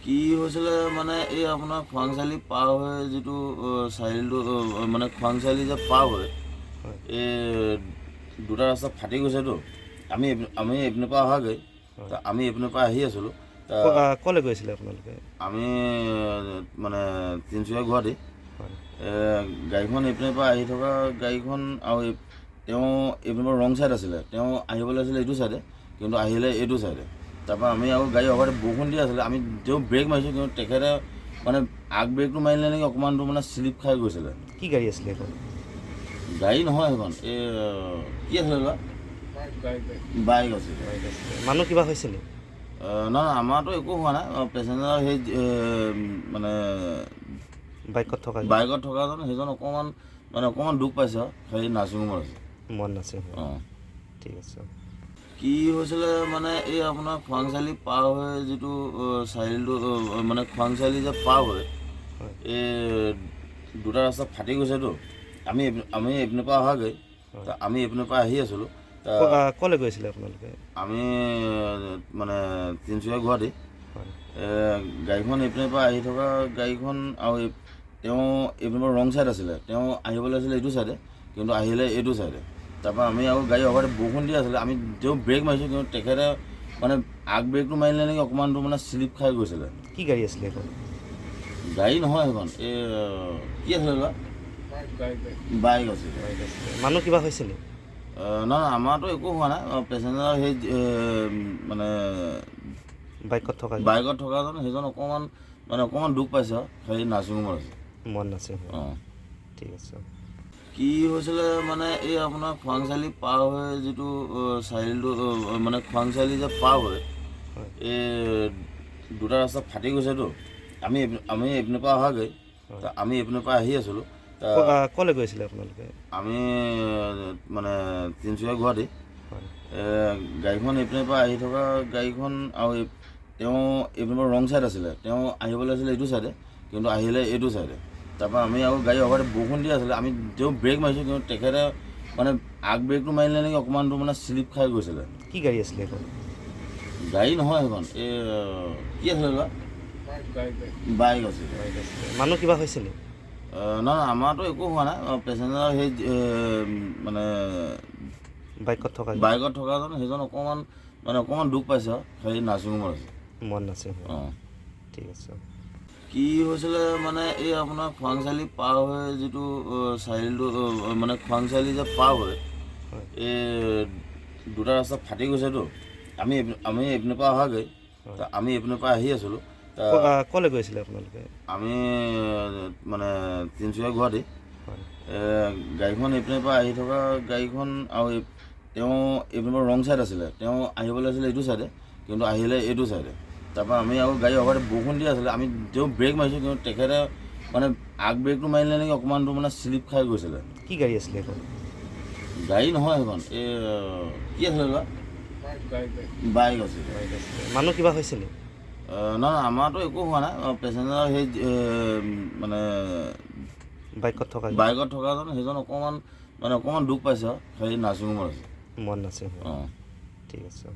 কি হৈছিলে মানে এই আপোনাৰ খোৱাংচালি পাৰ হৈ যিটো চাৰিআলিটো মানে খোৱাংচালি যে পাৰ হৈ এই দুটা ৰাস্তা ফাটি গৈছেতো। আমি এইপিনৰ পৰা অহাগৈ আমি এইপিনৰ পৰা আহি আছিলোঁ। ক'লৈ গৈছিলে আপোনালোকে? আমি মানে তিনিচুকীয়া গুৱাহাটী গাড়ীখন এইপিনৰ পৰা আহি থকা গাড়ীখন আৰু তেওঁ এইপিনৰ পৰা ৰং ছাইড আছিলে, তেওঁ আহিবলৈ আছিলে এইটো ছাইডে কিন্তু আহিলে এইটো ছাইডে। তাৰপৰা আমি আকৌ গাড়ী অভাৰ বৰষুণ দি আছিলে, আমি তেওঁ ব্ৰেক মাৰিছোঁ কিন্তু তেখেতে মানে আগ ব্ৰেকটো মাৰিলে নেকি অকণমানটো মানে শ্লিপ খাই গৈছিলে। কি গাড়ী আছিলে এখন? গাড়ী নহয় সেইখন, এই কি আছিলে বা বাইক আছিলে। মানুহ কিবা হৈছে নেকি? নহয় আমাৰতো একো হোৱা নাই, পেচেঞ্জাৰ সেই মানে বাইকত থকাজন সেইজন অকণমান দুখ পাইছে আৰু সেই নাৰ্ছিং হোমত আছে। মন আছে। অঁ ঠিক আছে। কি হৈছিলে মানে এই আপোনাৰ খোৱাংচালি পাৰ হৈ যিটো চাৰিআলিটো মানে খোৱাংচালি যে পাৰ হৈ এই দুটা ৰাস্তা ফাটি গৈছেতো। আমি এইপিনৰ পৰা অহাগৈ আমি এইপিনৰ পৰা আহি আছিলোঁ। ক'লৈ গৈছিলে আপোনালোকে? আমি মানে তিনিচুকীয়া গুৱাহাটী গাড়ীখন এইপিনৰ পৰা আহি থকা গাড়ীখন আৰু তেওঁ এইপিনৰ পৰা ৰং ছাইড আছিলে, তেওঁ আহিবলৈ আছিলে এইটো ছাইডে কিন্তু আহিলে এইটো ছাইডে। তাৰপৰা আমি আকৌ গাড়ী অভাৰ বৰষুণ দি আছিলে, আমি তেওঁ ব্ৰেক মাৰিছোঁ কিন্তু তেখেতে মানে আগ ব্ৰেকটো মাৰিলে নেকি অকণমানটো মানে শ্লিপ খাই গৈছিলে। কি গাড়ী আছিলে এখন? গাড়ী নহয় সেইখন, এই কি আছিলে বা বাইক আছিলে। মানুহ কিবা হৈছে নেকি? নহয় আমাৰতো একো হোৱা নাই, পেচেঞ্জাৰ সেই মানে বাইকত থকাজন সেইজন অকণমান দুখ পাইছে আৰু সেই নাৰ্ছিং হোমত আছে। মন আছে। অঁ ঠিক আছে। কি হৈছিলে মানে এই আপোনাৰ খোৱাংচালি পাৰ হৈ যিটো চাৰিআলিটো মানে খোৱাংচালি যে পাৰ হৈ এই দুটা ৰাস্তা ফাটি গৈছেতো। আমি এইপিনৰ পৰা অহাগৈ আমি এইপিনৰ পৰা আহি আছিলোঁ। ক'লৈ গৈছিলে আপোনালোকে? আমি মানে তিনিচুকীয়া গুৱাহাটী গাড়ীখন এইপিনৰ পৰা আহি থকা গাড়ীখন আৰু তেওঁ এইপিনৰ পৰা ৰং ছাইড আছিলে, তেওঁ আহিবলৈ আছিলে এইটো ছাইডে কিন্তু আহিলে এইটো ছাইডে। তাৰপৰা আমি আকৌ গাড়ী অভাৰ বৰষুণ দি আছিলে, আমি তেওঁ ব্ৰেক মাৰিছোঁ কিন্তু তেখেতে মানে আগ ব্ৰেকটো মাৰিলে নেকি অকণমানটো মানে শ্লিপ খাই গৈছিলে। কি গাড়ী আছিলে এখন? গাড়ী নহয় সেইখন, এই কি আছিলে বা বাইক আছিলে। মানুহ কিবা হৈছে নেকি? নহয় আমাৰতো একো হোৱা নাই, পেচেঞ্জাৰ সেই মানে বাইকত থকাজন সেইজন অকণমান দুখ পাইছে আৰু সেই নাৰ্ছিং হোমত আছে। মন আছে। অঁ ঠিক আছে। কি হৈছিলে মানে এই আপোনাৰ খোৱাংচালি পাৰ হৈ যিটো চাৰিআলিটো মানে খোৱাংচালি যে পাৰ হৈ এই দুটা ৰাস্তা ফাটি গৈছেতো। আমি এইপিনৰ পৰা অহাগৈ আমি এইপিনৰ পৰা আহি আছিলোঁ। ক'লৈ গৈছিলে আপোনালোকে? আমি মানে তিনিচুকীয়া গুৱাহাটী গাড়ীখন এইপিনৰ পৰা আহি থকা গাড়ীখন আৰু তেওঁ এইপিনৰ পৰা ৰং ছাইড আছিলে, তেওঁ আহিবলৈ আছিলে এইটো ছাইডে কিন্তু আহিলে এইটো ছাইডে। তাৰপৰা আমি আকৌ গাড়ী অভাৰ বৰষুণ দি আছিলে, আমি তেওঁ ব্ৰেক মাৰিছোঁ কিন্তু তেখেতে মানে আগ ব্ৰেকটো মাৰিলে নেকি অকণমানটো মানে শ্লিপ খাই গৈছিলে। কি গাড়ী আছিলে এখন? গাড়ী নহয় সেইখন, এই কি আছিলে বা বাইক আছিলে। মানুহ কিবা হৈছে নেকি? নহয় আমাৰতো একো হোৱা নাই, পেচেঞ্জাৰ সেই মানে বাইকত থকাজন সেইজন অকণমান দুখ পাইছে আৰু সেই নাৰ্ছিং হোমত আছে। মন আছে। অঁ ঠিক আছে।